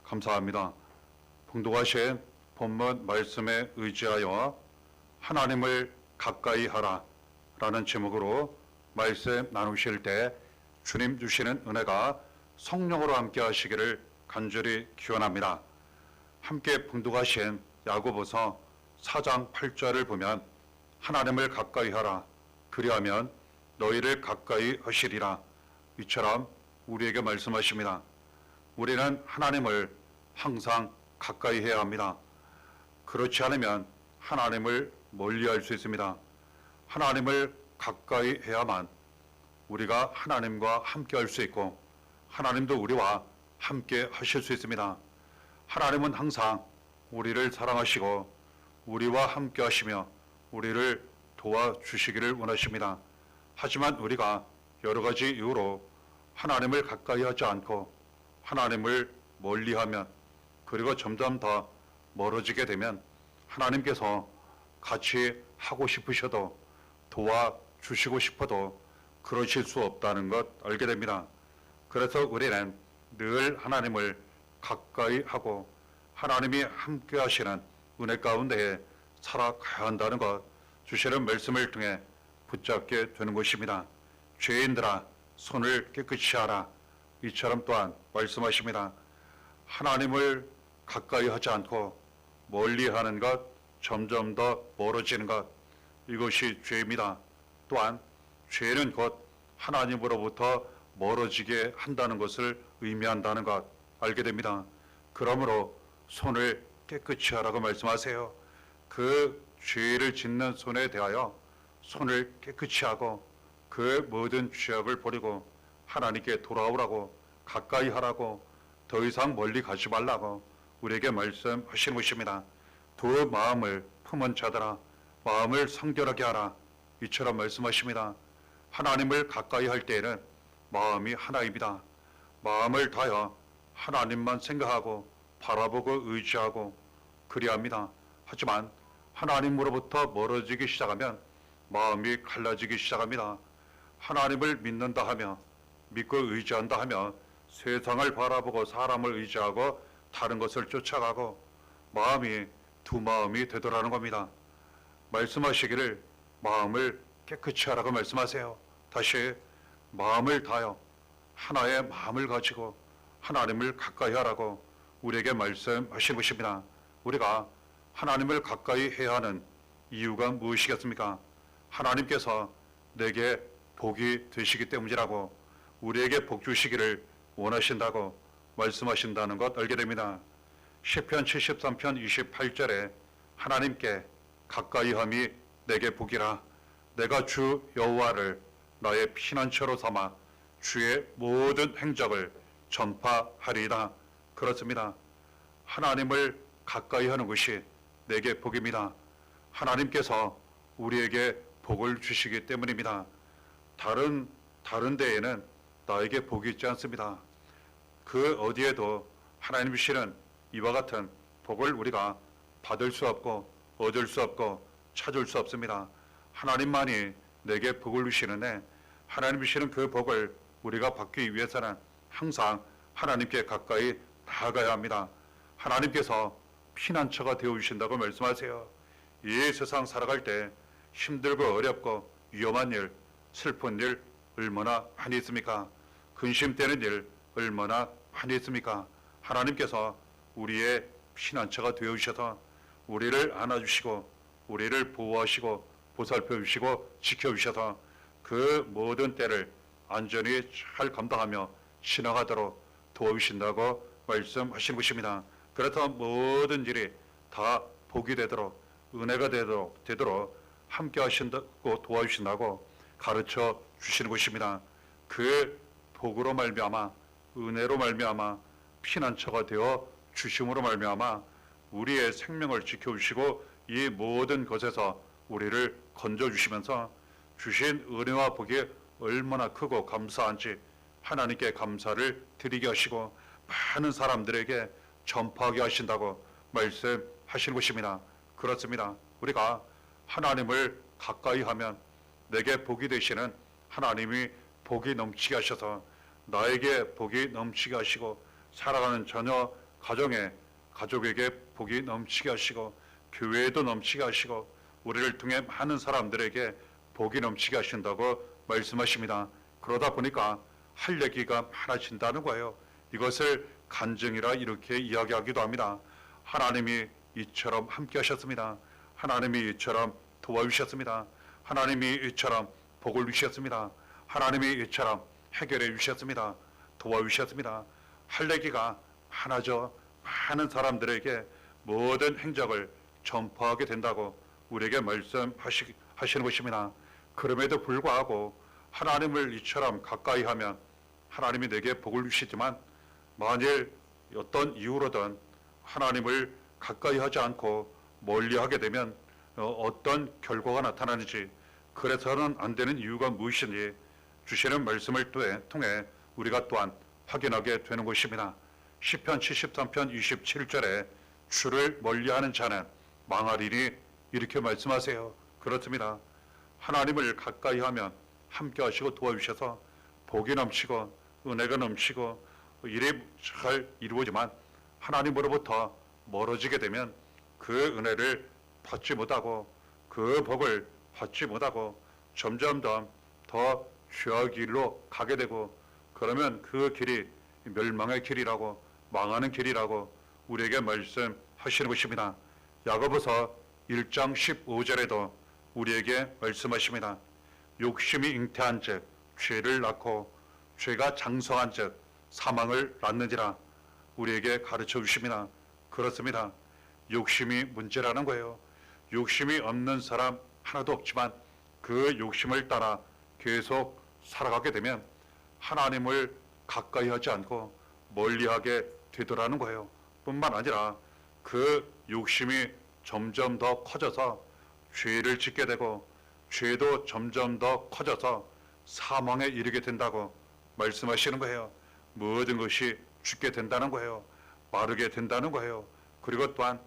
감사합니다. 봉독하신 본문 말씀에 의지하여 하나님을 가까이 하라 라는 제목으로 말씀 나누실 때 주님 주시는 은혜가 성령으로 함께 하시기를 간절히 기원합니다. 함께 봉독하신 야고보서 4장 8절을 보면 하나님을 가까이 하라 그리하면 너희를 가까이 하시리라 이처럼 우리에게 말씀하십니다. 우리는 하나님을 항상 가까이 해야 합니다. 그렇지 않으면 하나님을 멀리할 수 있습니다. 하나님을 가까이 해야만 우리가 하나님과 함께 할 수 있고 하나님도 우리와 함께 하실 수 있습니다. 하나님은 항상 우리를 사랑하시고 우리와 함께 하시며 우리를 도와주시기를 원하십니다. 하지만 우리가 여러 가지 이유로 하나님을 가까이 하지 않고 하나님을 멀리하면 그리고 점점 더 멀어지게 되면 하나님께서 같이 하고 싶으셔도 도와주시고 싶어도 그러실 수 없다는 것 알게 됩니다. 그래서 우리는 늘 하나님을 가까이 하고 하나님이 함께 하시는 은혜 가운데에 살아가야 한다는 것 주시는 말씀을 통해 붙잡게 되는 것입니다. 죄인들아 손을 깨끗이 하라 이처럼 또한 말씀하십니다. 하나님을 가까이 하지 않고 멀리하는 것, 점점 더 멀어지는 것, 이것이 죄입니다. 또한 죄는 곧 하나님으로부터 멀어지게 한다는 것을 의미한다는 것 알게 됩니다. 그러므로 손을 깨끗이 하라고 말씀하세요. 그 죄를 짓는 손에 대하여 손을 깨끗이 하고 그 모든 죄악을 버리고 하나님께 돌아오라고 가까이 하라고 더 이상 멀리 가지 말라고 우리에게 말씀하시는 것입니다. 두 마음을 품은 자들아 마음을 성결하게 하라 이처럼 말씀하십니다. 하나님을 가까이 할 때에는 마음이 하나입니다. 마음을 다하여 하나님만 생각하고 바라보고 의지하고 그리야 합니다. 하지만 하나님으로부터 멀어지기 시작하면 마음이 갈라지기 시작합니다. 하나님을 믿는다 하며 믿고 의지한다 하며 세상을 바라보고 사람을 의지하고 다른 것을 쫓아가고 마음이 두 마음이 되더라는 겁니다. 말씀하시기를 마음을 깨끗이 하라고 말씀하세요. 다시 마음을 다하여 하나의 마음을 가지고 하나님을 가까이 하라고 우리에게 말씀하시는 것입니다. 우리가 하나님을 가까이 해야 하는 이유가 무엇이겠습니까? 하나님께서 내게 복이 되시기 때문이라고 우리에게 복 주시기를 원하신다고 말씀하신다는 것 알게 됩니다. 시편 73편 28절에 하나님께 가까이함이 내게 복이라 내가 주 여호와를 나의 피난처로 삼아 주의 모든 행적을 전파하리이다. 그렇습니다. 하나님을 가까이 하는 것이 내게 복입니다. 하나님께서 우리에게 복을 주시기 때문입니다. 다른 데에는 나에게 복이 있지 않습니다. 그 어디에도 하나님 주시는 이와 같은 복을 우리가 받을 수 없고 얻을 수 없고 찾을 수 없습니다. 하나님만이 내게 복을 주시는데 하나님 주시는 그 복을 우리가 받기 위해서는 항상 하나님께 가까이 나아가야 합니다. 하나님께서 피난처가 되어주신다고 말씀하세요. 이 세상 살아갈 때 힘들고 어렵고 위험한 일, 슬픈 일 얼마나 많이 있습니까? 근심되는 일 얼마나 많이 있습니까? 하나님께서 우리의 피난처가 되어주셔서 우리를 안아주시고 우리를 보호하시고 보살펴주시고 지켜주셔서 그 모든 때를 안전히 잘 감당하며 지나가도록 도와주신다고 말씀하시는 것입니다. 그래서 모든 일이 다 복이 되도록 은혜가 되도록 함께 하신다고 도와주신다고 가르쳐 주시는 것입니다. 그 복으로 말미암아 은혜로 말미암아 피난처가 되어 주심으로 말미암아 우리의 생명을 지켜주시고 이 모든 것에서 우리를 건져주시면서 주신 은혜와 복이 얼마나 크고 감사한지 하나님께 감사를 드리게 하시고 많은 사람들에게 전파하게 하신다고 말씀하시는 것입니다. 그렇습니다. 우리가 하나님을 가까이 하면 내게 복이 되시는 하나님이 복이 넘치게 하셔서 나에게 복이 넘치게 하시고 살아가는 자녀 가정에 가족에게 복이 넘치게 하시고 교회에도 넘치게 하시고 우리를 통해 많은 사람들에게 복이 넘치게 하신다고 말씀하십니다. 그러다 보니까 할 얘기가 많아진다는 거예요. 이것을 간증이라 이렇게 이야기하기도 합니다. 하나님이 이처럼 함께 하셨습니다. 하나님이 이처럼 도와주셨습니다. 하나님이 이처럼 복을 주셨습니다. 하나님이 이처럼 해결해 주셨습니다. 도와주셨습니다. 할 얘기가 많아져 많은 사람들에게 모든 행적을 전파하게 된다고 우리에게 말씀하시는 것입니다. 그럼에도 불구하고 하나님을 이처럼 가까이 하면 하나님이 내게 복을 주시지만 만일 어떤 이유로든 하나님을 가까이 하지 않고 멀리 하게 되면 어떤 결과가 나타나는지, 그래서는 안 되는 이유가 무엇인지 주시는 말씀을 통해 우리가 또한 확인하게 되는 것입니다. 시편 73편 27절에 주를 멀리하는 자는 망하리니 이렇게 말씀하세요. 그렇습니다. 하나님을 가까이 하면 함께 하시고 도와주셔서 복이 넘치고 은혜가 넘치고 일이 잘 이루어지만 하나님으로부터 멀어지게 되면 그 은혜를 받지 못하고 그 복을 받지 못하고 점점 더 죄의 길로 가게 되고, 그러면 그 길이 멸망의 길이라고, 망하는 길이라고 우리에게 말씀하시는 것입니다. 야고보서 1장 15절에도 우리에게 말씀하십니다. 욕심이 잉태한 즉 죄를 낳고 죄가 장성한 즉 사망을 낳는지라 우리에게 가르쳐 주십니다. 그렇습니다. 욕심이 문제라는 거예요. 욕심이 없는 사람 하나도 없지만 그 욕심을 따라 계속 살아가게 되면 하나님을 가까이 하지 않고 멀리하게 되더라는 거예요. 뿐만 아니라 그 욕심이 점점 더 커져서 죄를 짓게 되고 죄도 점점 더 커져서 사망에 이르게 된다고 말씀하시는 거예요. 모든 것이 죽게 된다는 거예요. 마르게 된다는 거예요. 그리고 또한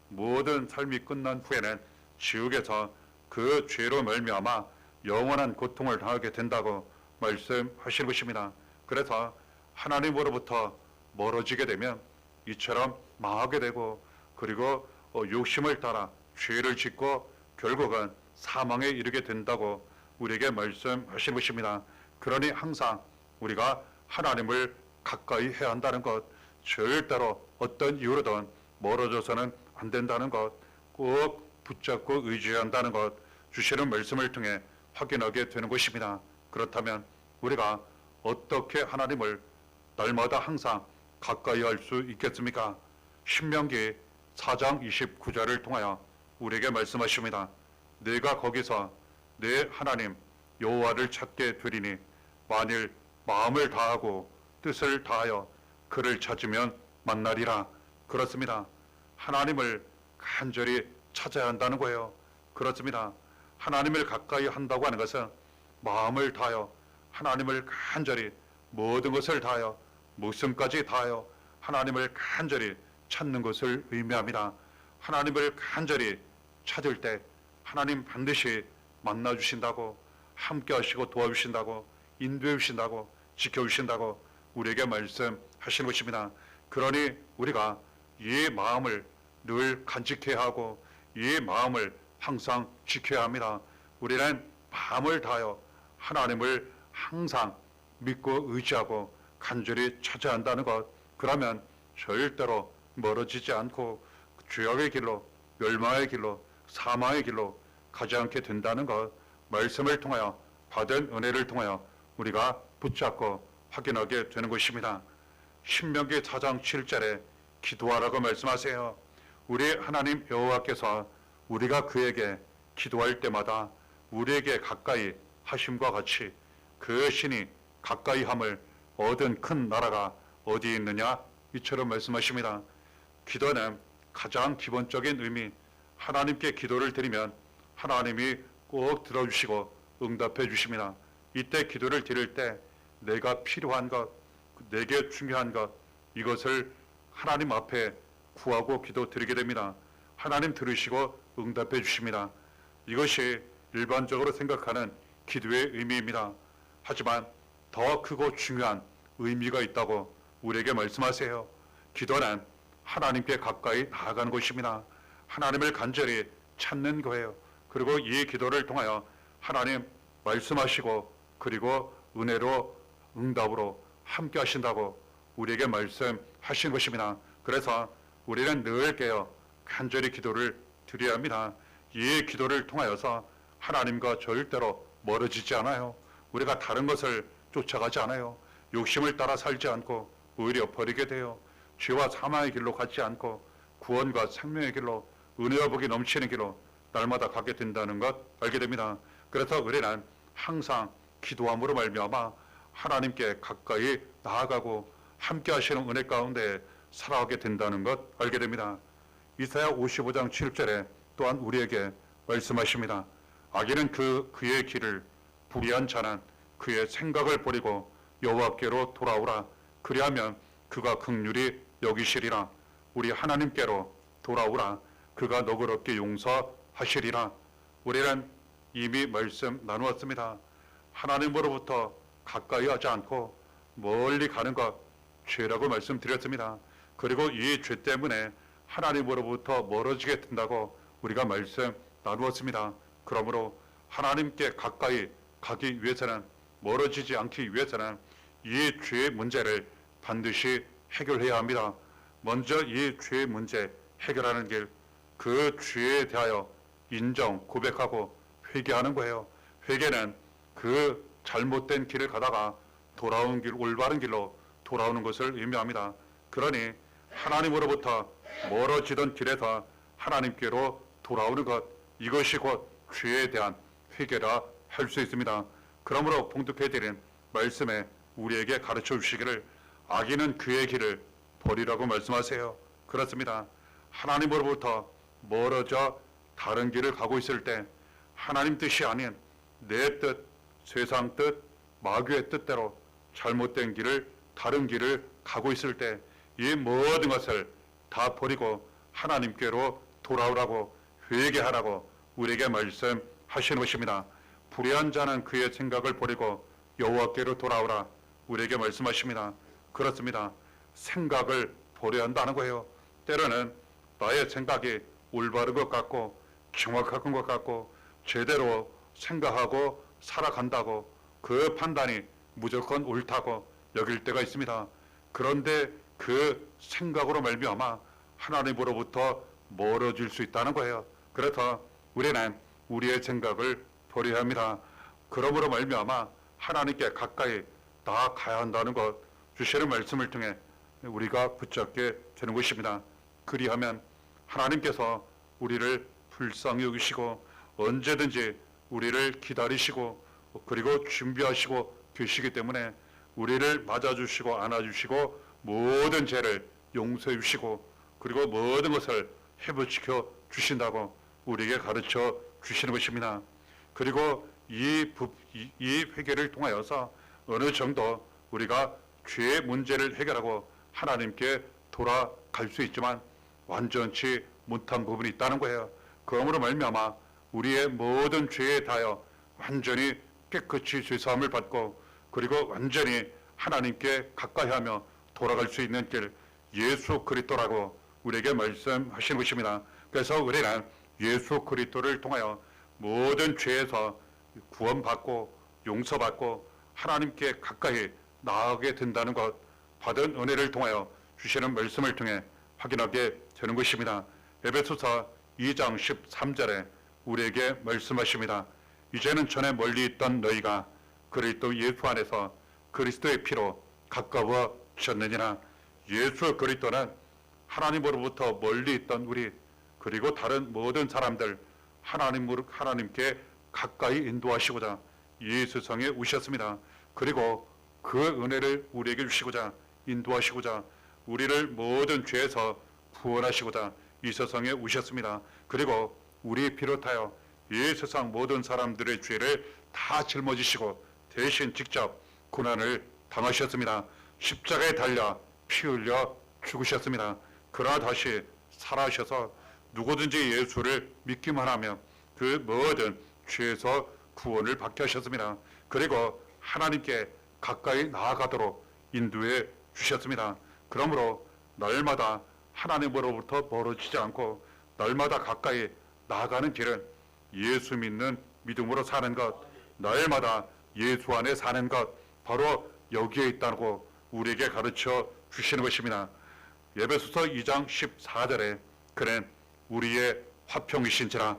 모든 삶이 끝난 후에는 지옥에서 그 죄로 말미암아 영원한 고통을 당하게 된다고 말씀하시는 것입니다. 그래서 하나님으로부터 멀어지게 되면 이처럼 망하게 되고, 그리고 욕심을 따라 죄를 짓고 결국은 사망에 이르게 된다고 우리에게 말씀하시는 것입니다. 그러니 항상 우리가 하나님을 가까이 해야 한다는 것, 절대로 어떤 이유로든 멀어져서는 안 된다는 것, 꼭 붙잡고 의지해야 한다는 것, 주시는 말씀을 통해 확인하게 되는 것입니다. 그렇다면 우리가 어떻게 하나님을 날마다 항상 가까이 할 수 있겠습니까? 신명기 4장 29절을 통하여 우리에게 말씀하십니다. 내가 거기서 내 하나님 여호와를 찾게 되리니 만일 마음을 다하고 뜻을 다하여 그를 찾으면 만나리라. 그렇습니다. 하나님을 간절히 찾아야 한다는 거예요. 그렇습니다. 하나님을 가까이 한다고 하는 것은 마음을 다하여 하나님을 간절히 모든 것을 다하여 목숨까지 다하여 하나님을 간절히 찾는 것을 의미합니다. 하나님을 간절히 찾을 때 하나님 반드시 만나주신다고, 함께 하시고 도와주신다고, 인도해 주신다고, 지켜주신다고 우리에게 말씀하시는 것입니다. 그러니 우리가 이 마음을 늘 간직해야 하고 이 마음을 항상 지켜야 합니다. 우리는 마음을 다하여 하나님을 항상 믿고 의지하고 간절히 찾아야 한다는 것, 그러면 절대로 멀어지지 않고 죄악의 길로, 멸망의 길로, 사망의 길로 가지 않게 된다는 것, 말씀을 통하여 받은 은혜를 통하여 우리가 붙잡고 확인하게 되는 것입니다. 신명기 4장 7절에 기도하라고 말씀하세요. 우리 하나님 여호와께서 우리가 그에게 기도할 때마다 우리에게 가까이 하심과 같이 그 신이 가까이 함을 얻은 큰 나라가 어디 있느냐, 이처럼 말씀하십니다. 기도는 가장 기본적인 의미, 하나님께 기도를 드리면 하나님이 꼭 들어주시고 응답해 주십니다. 이때 기도를 드릴 때 내가 필요한 것, 내게 중요한 것, 이것을 하나님 앞에 구하고 기도 드리게 됩니다. 하나님 들으시고 응답해 주십니다. 이것이 일반적으로 생각하는 기도의 의미입니다. 하지만 더 크고 중요한 의미가 있다고 우리에게 말씀하세요. 기도는 하나님께 가까이 나아가는 것입니다. 하나님을 간절히 찾는 거예요. 그리고 이 기도를 통하여 하나님 말씀하시고 그리고 은혜로 응답으로 함께 하신다고 우리에게 말씀하신 것입니다. 그래서 우리는 늘 깨어 간절히 기도를 드려야 합니다. 이 기도를 통하여서 하나님과 절대로 멀어지지 않아요. 우리가 다른 것을 쫓아가지 않아요. 욕심을 따라 살지 않고 오히려 버리게 돼요. 죄와 사망의 길로 가지 않고 구원과 생명의 길로 은혜와 복이 넘치는 길로 날마다 가게 된다는 것 알게 됩니다. 그래서 우리는 항상 기도함으로 말미암아 하나님께 가까이 나아가고 함께 하시는 은혜 가운데 살아가게 된다는 것 알게 됩니다. 이사야 55장 7절에 또한 우리에게 말씀하십니다. 악인은 그의 길을, 불의한 자는 그의 생각을 버리고 여호와께로 돌아오라. 그리하면 그가 긍휼히 여기시리라. 우리 하나님께로 돌아오라. 그가 너그럽게 용서하시리라. 우리는 이미 말씀 나누었습니다. 하나님으로부터 가까이 하지 않고 멀리 가는 것 죄라고 말씀드렸습니다. 그리고 이 죄 때문에 하나님으로부터 멀어지게 된다고 우리가 말씀 나누었습니다. 그러므로 하나님께 가까이 가기 위해서는, 멀어지지 않기 위해서는 이 죄의 문제를 반드시 해결해야 합니다. 먼저 이 죄의 문제 해결하는 길, 그 죄에 대하여 인정, 고백하고 회개하는 거예요. 회개는 그 잘못된 길을 가다가 돌아온 길, 올바른 길로 돌아오는 것을 의미합니다. 그러니 하나님으로부터 멀어지던 길에서 하나님께로 돌아오는 것, 이것이 곧 죄에 대한 회개라 할 수 있습니다. 그러므로 봉독해드린 말씀에 우리에게 가르쳐 주시기를 악인은 그의 길을 버리라고 말씀하세요. 그렇습니다. 하나님으로부터 멀어져 다른 길을 가고 있을 때 하나님 뜻이 아닌 내 뜻, 세상 뜻, 마귀의 뜻대로 잘못된 길을, 다른 길을 가고 있을 때 이 모든 것을 다 버리고 하나님께로 돌아오라고, 회개하라고 우리에게 말씀하시는 것입니다. 불의한 자는 그의 생각을 버리고 여호와께로 돌아오라 우리에게 말씀하십니다. 그렇습니다. 생각을 버려야 한다는 거예요. 때로는 나의 생각이 올바른 것 같고 정확한 것 같고 제대로 생각하고 살아간다고 그 판단이 무조건 옳다고 여길 때가 있습니다. 그런데 그 생각으로 말미암아 하나님으로부터 멀어질 수 있다는 거예요. 그래서 우리는 우리의 생각을 버려야 합니다. 그러므로 말미암아 하나님께 가까이 나아가야 한다는 것, 주시는 말씀을 통해 우리가 붙잡게 되는 것입니다. 그리하면 하나님께서 우리를 불쌍히 여기시고 언제든지 우리를 기다리시고 그리고 준비하시고 계시기 때문에 우리를 맞아주시고 안아주시고 모든 죄를 용서해 주시고 그리고 모든 것을 회복시켜 주신다고 우리에게 가르쳐 주시는 것입니다. 그리고 이 회개를 통하여서 어느 정도 우리가 죄의 문제를 해결하고 하나님께 돌아갈 수 있지만 완전치 못한 부분이 있다는 거예요. 그러므로 말미암아 우리의 모든 죄에 대하여 완전히 깨끗이 죄사함을 받고 그리고 완전히 하나님께 가까이하며 돌아갈 수 있는 길, 예수 그리스도라고 우리에게 말씀하시는 것입니다. 그래서 우리는 예수 그리스도를 통하여 모든 죄에서 구원받고 용서받고 하나님께 가까이 나아가게 된다는 것, 받은 은혜를 통하여 주시는 말씀을 통해 확인하게 되는 것입니다. 에베소서 2장 13절에 우리에게 말씀하십니다. 이제는 전에 멀리 있던 너희가 그리스도 예수 안에서 그리스도의 피로 가까워졌느니라. 예수 그리스도는 하나님으로부터 멀리 있던 우리 그리고 다른 모든 사람들 하나님께 가까이 인도하시고자 이 세상에 오셨습니다. 그리고 그 은혜를 우리에게 주시고자 인도하시고자 우리를 모든 죄에서 구원하시고자 이 세상에 오셨습니다. 그리고 우리 비롯하여 이 세상 모든 사람들의 죄를 다 짊어지시고 대신 직접 고난을 당하셨습니다. 십자가에 달려 피 흘려 죽으셨습니다. 그러나 다시 살아셔서 누구든지 예수를 믿기만 하면 그 모든 죄에서 구원을 받게 하셨습니다. 그리고 하나님께 가까이 나아가도록 인도해 주셨습니다. 그러므로 날마다 하나님으로부터 멀어지지 않고 날마다 가까이 나아가는 길은 예수 믿는 믿음으로 사는 것, 날마다 예수 안에 사는 것, 바로 여기에 있다고 우리에게 가르쳐 주시는 것입니다. 에베소서 2장 14절에 그는 우리의 화평이신지라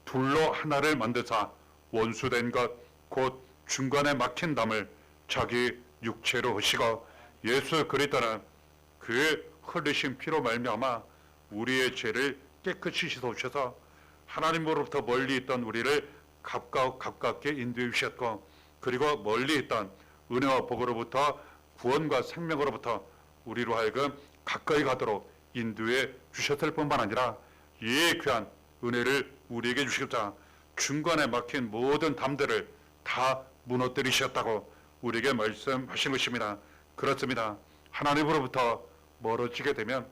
둘로 하나를 만드사 원수된 것 곧 중간에 막힌 담을 자기 육체로 하시고, 예수 그리스도는 그 흘리신 피로 말미암아 우리의 죄를 깨끗이 씻어주셔서 하나님으로부터 멀리 있던 우리를 가깝게 인도해 주셨고, 그리고 멀리 있던 은혜와 복으로부터 구원과 생명으로부터 우리로 하여금 가까이 가도록 인도해 주셨을 뿐만 아니라 이 귀한 은혜를 우리에게 주시고자 중간에 막힌 모든 담들을 다 무너뜨리셨다고 우리에게 말씀하신 것입니다. 그렇습니다. 하나님으로부터 멀어지게 되면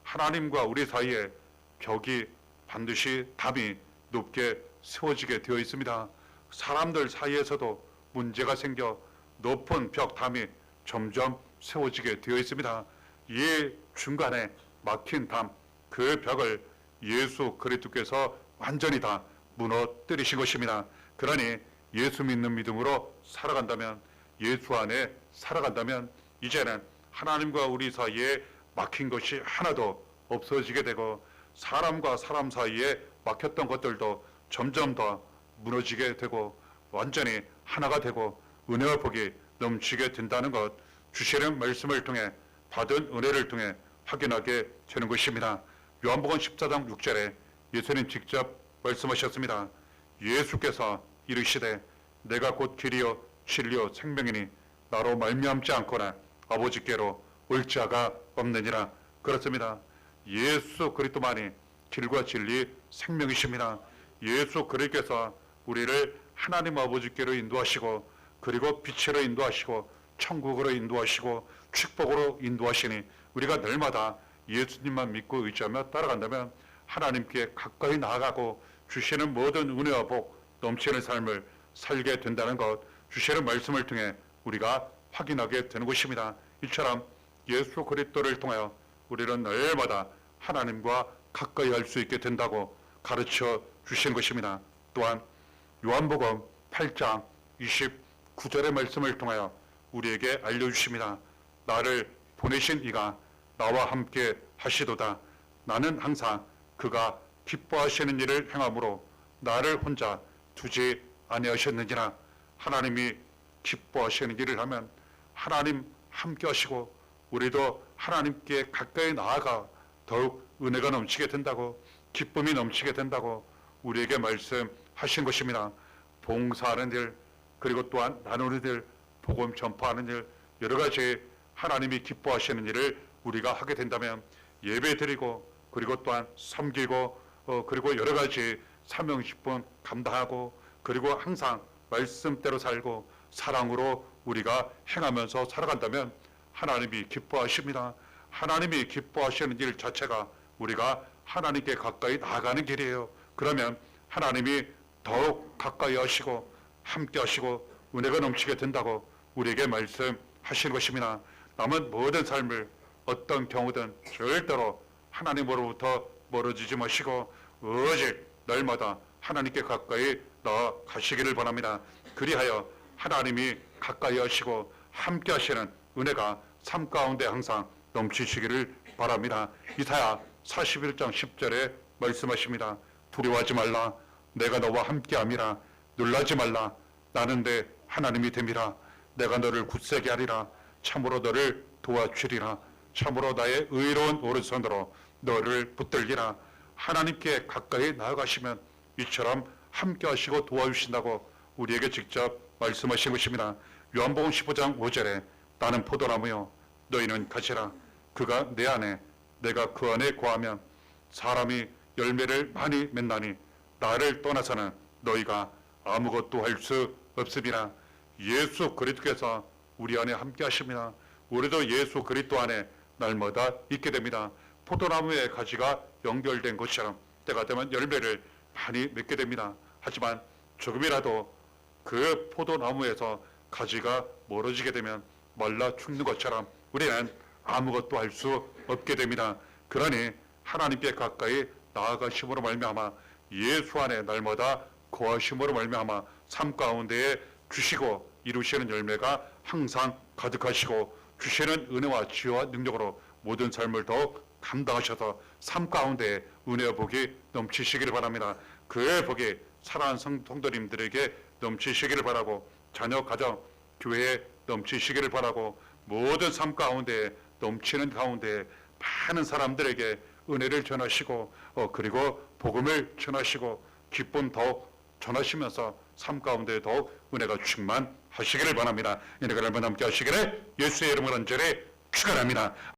하나님과 우리 사이에 벽이 반드시 담이 높게 세워지게 되어 있습니다. 사람들 사이에서도 문제가 생겨 높은 벽 담이 점점 세워지게 되어 있습니다. 이 중간에 막힌 담, 그 벽을 예수 그리스도께서 완전히 다 무너뜨리신 것입니다. 그러니 예수 믿는 믿음으로 살아간다면, 예수 안에 살아간다면 이제는 하나님과 우리 사이에 막힌 것이 하나도 없어지게 되고, 사람과 사람 사이에 막혔던 것들도 점점 더 무너지게 되고 완전히 하나가 되고 은혜와 복이 넘치게 된다는 것, 주시는 말씀을 통해 받은 은혜를 통해 확인하게 되는 것입니다. 요한복음 14장 6절에 예수님 직접 말씀하셨습니다. 예수께서 이르시되 내가 곧 길이요 진리요 생명이니 나로 말미암지 않거나 아버지께로 올 자가 없느니라. 그렇습니다. 예수 그리스도만이 길과 진리 생명이십니다. 예수 그리스도께서 우리를 하나님 아버지께로 인도하시고, 그리고 빛으로 인도하시고 천국으로 인도하시고 축복으로 인도하시니, 우리가 날마다 예수님만 믿고 의지하며 따라간다면 하나님께 가까이 나아가고 주시는 모든 은혜와 복 넘치는 삶을 살게 된다는 것, 주시는 말씀을 통해 우리가 확인하게 되는 것입니다. 이처럼 예수 그리스도를 통하여 우리는 날마다 하나님과 가까이 할 수 있게 된다고 가르쳐 주시는 것입니다. 또한 요한복음 8장 29절의 말씀을 통하여 우리에게 알려주십니다. 나를 보내신 이가 나와 함께 하시도다. 나는 항상 그가 기뻐하시는 일을 행함으로 나를 혼자 두지 아니하셨느니라. 하나님이 기뻐하시는 일을 하면 하나님 함께 하시고 우리도 하나님께 가까이 나아가 더욱 은혜가 넘치게 된다고, 기쁨이 넘치게 된다고 우리에게 말씀하신 것입니다. 봉사하는 일, 그리고 또한 나누는 일, 복음 전파하는 일, 여러 가지 하나님이 기뻐하시는 일을 우리가 하게 된다면 예배 드리고, 그리고 또한 섬기고, 그리고 여러 가지 사명식분 감당하고, 그리고 항상 말씀대로 살고 사랑으로 우리가 행하면서 살아간다면 하나님이 기뻐하십니다. 하나님이 기뻐하시는 일 자체가 우리가 하나님께 가까이 나아가는 길이에요. 그러면 하나님이 더욱 가까이 하시고 함께 하시고 은혜가 넘치게 된다고 우리에게 말씀하시는 것입니다. 남은 모든 삶을 어떤 경우든 절대로 하나님으로부터 멀어지지 마시고 오직 날마다 하나님께 가까이 나아가시기를 바랍니다. 그리하여 하나님이 가까이 하시고 함께 하시는 은혜가 삶 가운데 항상 넘치시기를 바랍니다. 이사야 41장 10절에 말씀하십니다. 두려워하지 말라. 내가 너와 함께함이라. 놀라지 말라. 나는 내 하나님이 됨이라. 내가 너를 굳세게 하리라. 참으로 너를 도와주리라. 참으로 나의 의로운 오른손으로 너를 붙들리라. 하나님께 가까이 나아가시면 이처럼 함께 하시고 도와주신다고 우리에게 직접 말씀하신 것입니다. 요한복음 15장 5절에 나는 포도나무요 너희는 가지라. 그가 내 안에 내가 그 안에 거하면 사람이 열매를 많이 맺나니 나를 떠나서는 너희가 아무것도 할 수 없음이라. 예수 그리스도께서 우리 안에 함께 하십니다. 우리도 예수 그리스도 안에 날마다 있게 됩니다. 포도나무의 가지가 연결된 것처럼 때가 되면 열매를 많이 맺게 됩니다. 하지만 조금이라도 그 포도나무에서 가지가 멀어지게 되면 말라 죽는 것처럼 우리는 아무것도 할 수 없게 됩니다. 그러니 하나님께 가까이 나아가심으로 말미암아 예수 안에 날마다 거하심으로 말미암아 삶 가운데에 주시고 이루시는 열매가 항상 가득하시고 주시는 은혜와 지혜와 능력으로 모든 삶을 더욱 감당하셔서 삶 가운데 은혜와 복이 넘치시기를 바랍니다. 그의 복이 사랑하는 성도님들에게 넘치시기를 바라고 자녀 가정 교회에 넘치시기를 바라고 모든 삶 가운데 넘치는 가운데 많은 사람들에게 은혜를 전하시고 그리고 복음을 전하시고 기쁨 더욱 전하시면서 삶 가운데 더욱 은혜가 충만하시기를 바랍니다. 은혜가 얼마 남게 하시기를 예수의 이름으로 간절히 축원합니다.